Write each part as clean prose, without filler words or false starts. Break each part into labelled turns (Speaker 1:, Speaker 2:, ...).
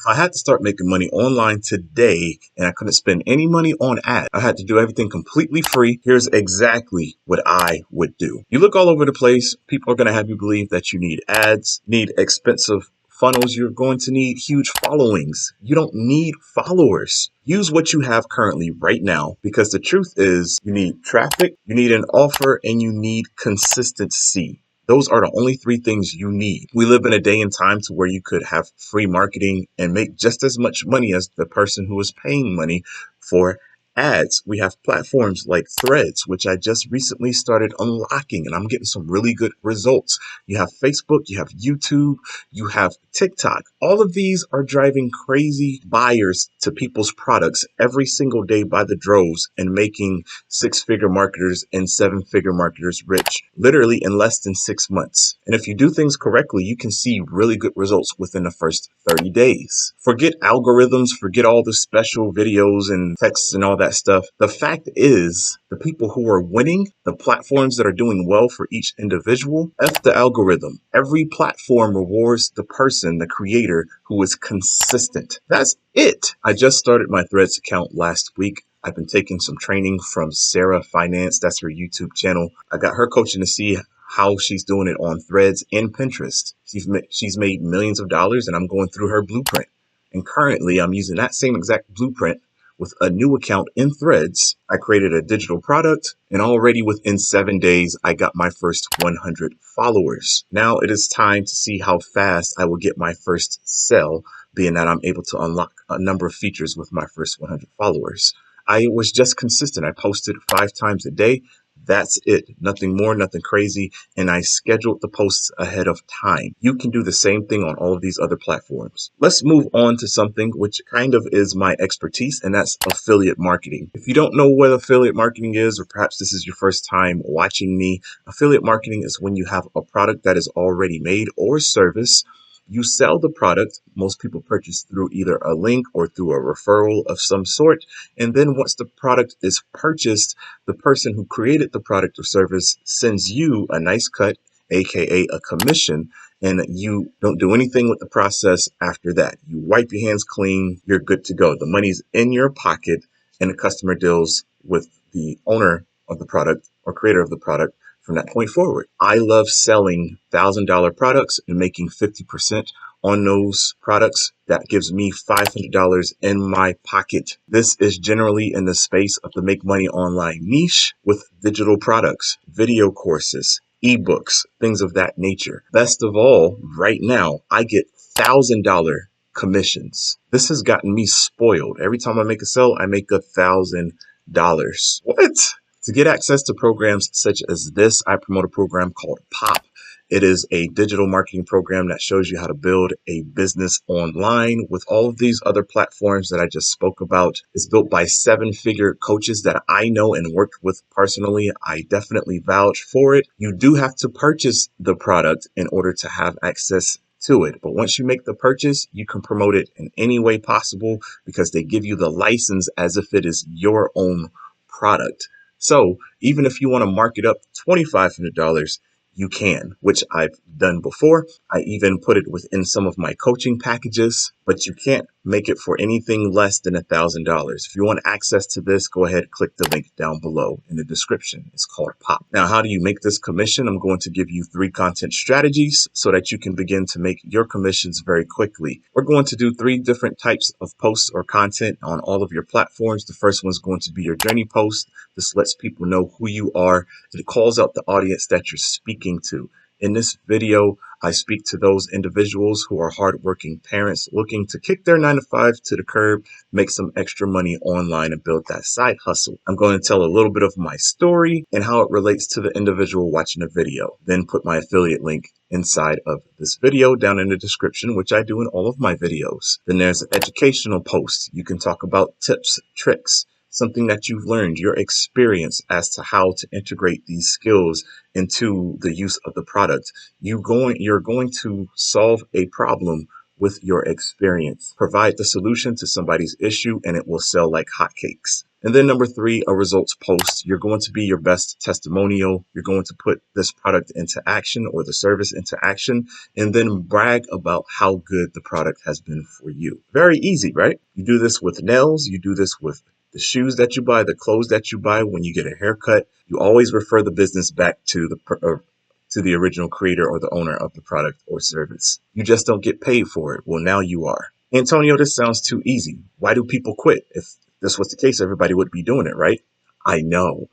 Speaker 1: If I had to start making money online today and I couldn't spend any money on ads, I had to do everything completely free. Here's exactly what I would do. You look all over the place. People are going to have you believe that you need ads, need expensive funnels. You're going to need huge followings. You don't need followers. Use what you have currently right now, because the truth is you need traffic, you need an offer, and you need consistency. Those are the only three things you need. We live in a day and time to where you could have free marketing and make just as much money as the person who is paying money for ads. We have platforms like Threads, which I just recently started unlocking, and I'm getting some really good results. You have Facebook, you have YouTube, you have TikTok. All of these are driving crazy buyers to people's products every single day by the droves and making six-figure marketers and seven-figure marketers rich literally in less than 6 months. And if you do things correctly, you can see really good results within the first 30 days. Forget algorithms, forget all the special videos and texts and all that stuff. The fact is, the people who are winning, the platforms that are doing well for each individual, F the algorithm. Every platform rewards the person, the creator, who is consistent. That's it. I just started my Threads account last week. I've been taking some training from Sarah Finance. That's her YouTube channel. I got her coaching to see how she's doing it on Threads and Pinterest. She's made millions of dollars, and I'm going through her blueprint. And currently, I'm using that same exact blueprint with a new account in Threads. I created a digital product, and already within 7 days, I got my first 100 followers. Now it is time to see how fast I will get my first sale, being that I'm able to unlock a number of features with my first 100 followers. I was just consistent. I posted 5 times a day. That's it. Nothing more, nothing crazy. And I scheduled the posts ahead of time. You can do the same thing on all of these other platforms. Let's move on to something which kind of is my expertise, and that's affiliate marketing. If you don't know what affiliate marketing is, or perhaps this is your first time watching me, affiliate marketing is when you have a product that is already made or service. You sell the product. Most people purchase through either a link or through a referral of some sort. And then once the product is purchased, the person who created the product or service sends you a nice cut, aka a commission, and you don't do anything with the process after that. You wipe your hands clean, you're good to go. The money's in your pocket, and the customer deals with the owner of the product or creator of the product from that point forward. I love selling $1,000 products and making 50% on those products. That gives me $500 in my pocket. This is generally in the space of the make money online niche with digital products, video courses, ebooks, things of that nature. Best of all, right now, I get $1,000 commissions. This has gotten me spoiled. Every time I make a sale, I make $1,000. What? To get access to programs such as this, I promote a program called POP. It is a digital marketing program that shows you how to build a business online with all of these other platforms that I just spoke about. It's built by 7-figure coaches that I know and worked with personally. I definitely vouch for it. You do have to purchase the product in order to have access to it. But once you make the purchase, you can promote it in any way possible because they give you the license as if it is your own product. So even if you want to mark it up $2,500, you can, which I've done before. I even put it within some of my coaching packages, but you can't make it for anything less than $1,000. If you want access to this, go ahead, click the link down below in the description. It's called POP. Now, how do you make this commission? I'm going to give you 3 content strategies so that you can begin to make your commissions very quickly. We're going to do 3 different types of posts or content on all of your platforms. The first one is going to be your journey post. This lets people know who you are. It calls out the audience that you're speaking to. In this video, I speak to those individuals who are hardworking parents looking to kick their 9-to-5 to the curb, make some extra money online and build that side hustle. I'm going to tell a little bit of my story and how it relates to the individual watching the video. Then put my affiliate link inside of this video down in the description, which I do in all of my videos. Then there's an educational post. You can talk about tips, tricks, something that you've learned, your experience as to how to integrate these skills into the use of the product. You're going to solve a problem with your experience. Provide the solution to somebody's issue and it will sell like hotcakes. And then number three, a results post. You're going to be your best testimonial. You're going to put this product into action or the service into action, and then brag about how good the product has been for you. Very easy, right? You do this with nails. You do this with the shoes that you buy, the clothes that you buy, when you get a haircut. You always refer the business back to the original creator or the owner of the product or service. You just don't get paid for it. Well, now you are. Antonio, this sounds too easy. Why do people quit? If this was the case, everybody would be doing it, right? I know,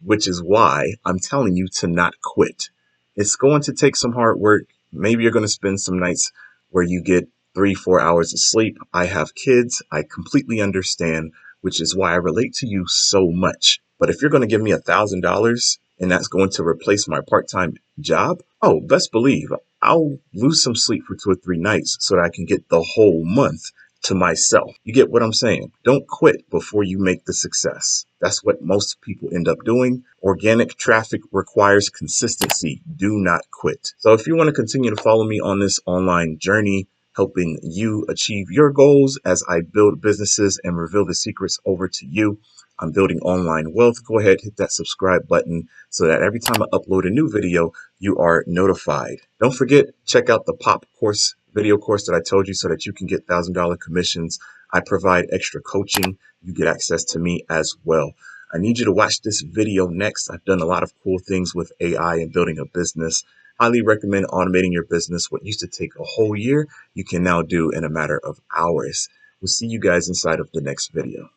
Speaker 1: which is why I'm telling you to not quit. It's going to take some hard work. Maybe you're going to spend some nights where you get 3-4 hours of sleep. I have kids. I completely understand, which is why I relate to you so much. But if you're going to give me $1,000 and that's going to replace my part-time job, oh, best believe I'll lose some sleep for 2 or 3 nights so that I can get the whole month to myself. You get what I'm saying? Don't quit before you make the success. That's what most people end up doing. Organic traffic requires consistency. Do not quit. So if you want to continue to follow me on this online journey, helping you achieve your goals as I build businesses and reveal the secrets over to you, I'm building online wealth. Go ahead, hit that subscribe button so that every time I upload a new video, you are notified. Don't forget, check out the POP course, video course that I told you so that you can get $1,000 commissions. I provide extra coaching. You get access to me as well. I need you to watch this video next. I've done a lot of cool things with AI and building a business. Highly recommend automating your business. What used to take a whole year, you can now do in a matter of hours. We'll see you guys inside of the next video.